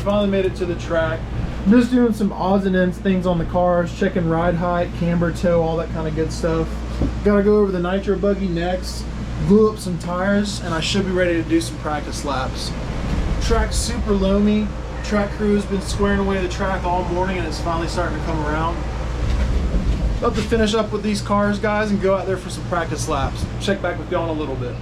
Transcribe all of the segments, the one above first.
finally made it to the track. I'm just doing some odds and ends things on the cars, checking ride height, camber, toe, all that kind of good stuff. Gotta go over the Nitro Buggy next, glue up some tires, and I should be ready to do some practice laps. Track's super loamy. Track crew has been squaring away the track all morning and it's finally starting to come around. About to finish up with these cars, guys, and go out there for some practice laps. Check back with y'all in a little bit.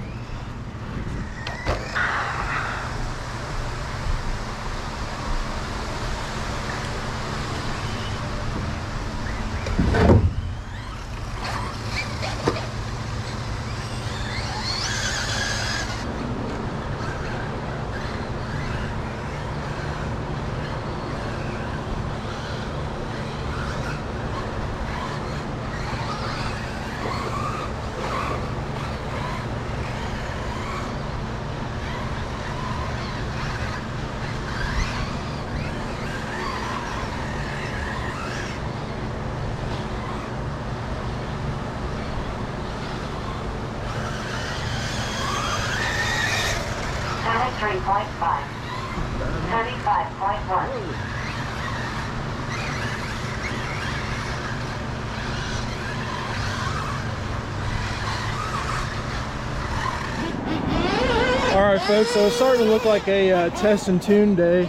Alright folks, so it's starting to look like a test and tune day.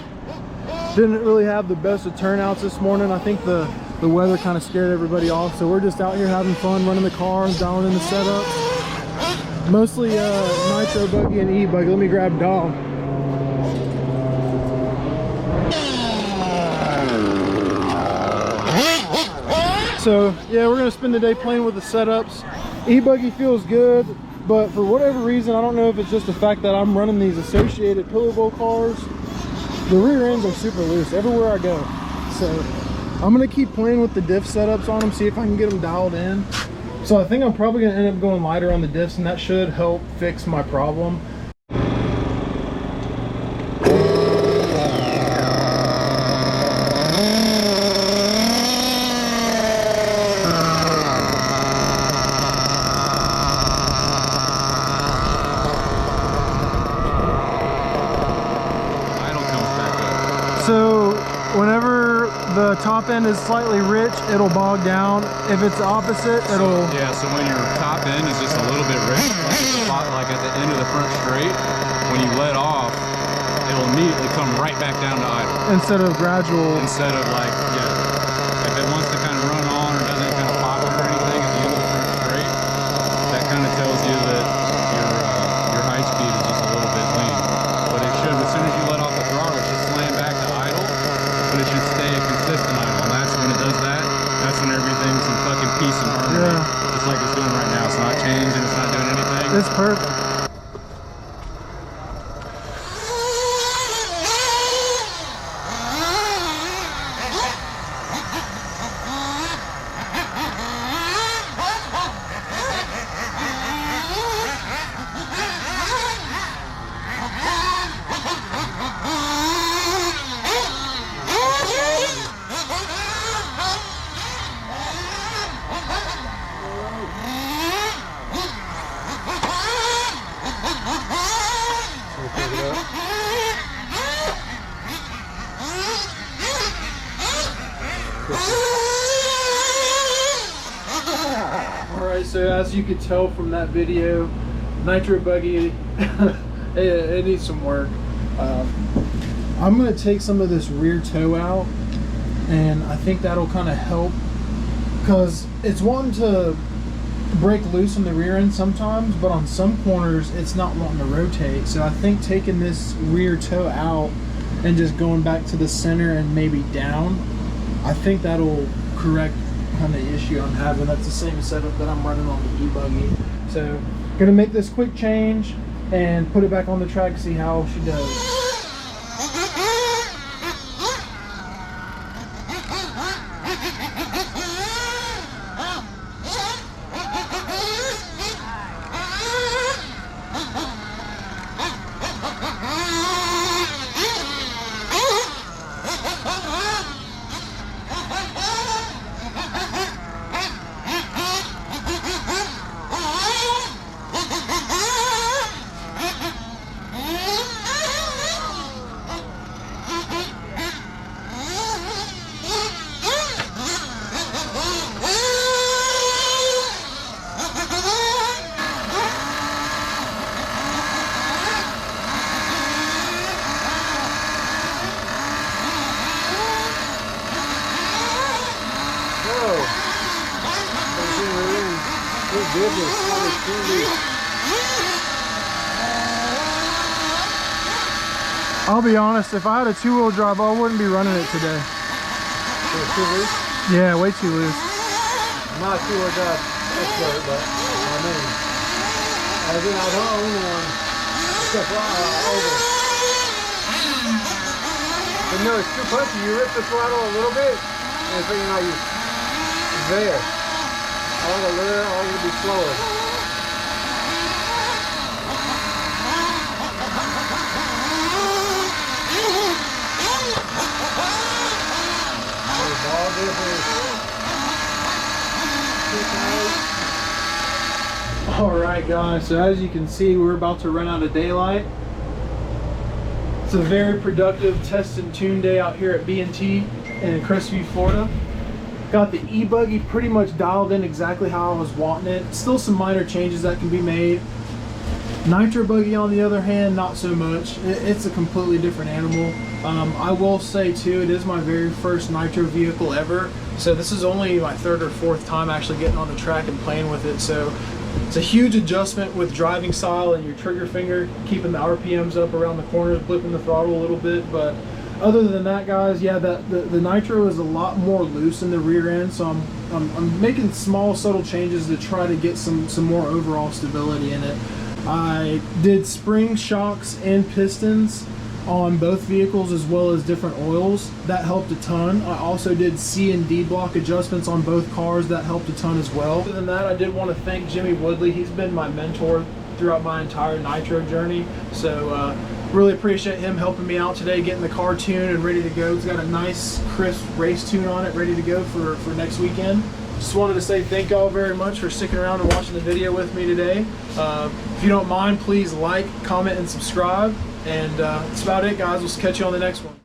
Didn't really have the best of turnouts this morning. I think the weather kind of scared everybody off, so we're just out here having fun, running the cars, dialing in the setups. Mostly Nitro Buggy and Ebuggy. Let me grab Dom. So yeah, we're gonna spend the day playing with the setups. Ebuggy feels good, but for whatever reason, I don't know if it's just the fact that I'm running these associated pillar bowl cars, the rear ends are super loose everywhere I go. So I'm gonna keep playing with the diff setups on them, see if I can get them dialed in. So I think I'm probably gonna end up going lighter on the diffs, and that should help fix my problem. So whenever the top end is slightly rich, it'll bog down. If it's opposite, it'll... Yeah, so when your top end is just a little bit rich, like at the end of the front straight, when you let off, it'll immediately come right back down to idle. Instead of gradual. Instead of like, yeah, if it wants to kind of run on or doesn't kind of pop or anything at the end of the front straight, that kind of tells you that your high speed is just a little bit lean. But it should, as soon as you let off the throttle, it should slam back to idle, but it should stay a consistent idle. And that's when it does that, that's when everything's in fucking peace and harmony. Yeah. Just like it's doing right now. It's not changing, it's not doing anything. It's perfect. Alright, so as you could tell from that video, Nitro Buggy, it needs some work. I'm going to take some of this rear toe out, and I think that'll kind of help, because it's wanting to break loose on the rear end sometimes, but on some corners it's not wanting to rotate. So I think taking this rear toe out and just going back to the center and maybe down, I think that'll correct kind of issue I'm having. That's the same setup that I'm running on the Ebuggy. So gonna make this quick change and put it back on the track, see how she does. Good goodness, holy candy. I'll be honest, if I had a two-wheel drive, I wouldn't be running it today. Too loose? Yeah, way too loose. I'm not a two-wheel drive expert, but I mean, I don't own one except over. But no, it's too punchy. You rip the throttle a little bit, and it's thinking like it's there. All the lure, all gonna be slower. Alright guys, so as you can see, we're about to run out of daylight. It's a very productive test and tune day out here at B&T in Crestview, Florida. Got the Ebuggy pretty much dialed in exactly how I was wanting it. Still some minor changes that can be made. Nitro Buggy on the other hand, not so much. It's a completely different animal. I will say too, it is my very first Nitro vehicle ever. So this is only my third or fourth time actually getting on the track and playing with it. So it's a huge adjustment with driving style and your trigger finger, keeping the RPMs up around the corners, blipping the throttle a little bit. But other than that, guys, yeah, the Nitro is a lot more loose in the rear end. So I'm making small subtle changes to try to get some more overall stability in it. I did spring shocks and pistons on both vehicles as well as different oils. That helped a ton. I also did C and D block adjustments on both cars. That helped a ton as well. Other than that, I did want to thank Jimmy Woodley. He's been my mentor throughout my entire Nitro journey. So really appreciate him helping me out today, getting the car tuned and ready to go. It's got a nice crisp race tune on it, ready to go for next weekend. Just wanted to say thank y'all very much for sticking around and watching the video with me today. If you don't mind, please like, comment, and subscribe. And that's about it, guys. We'll catch you on the next one.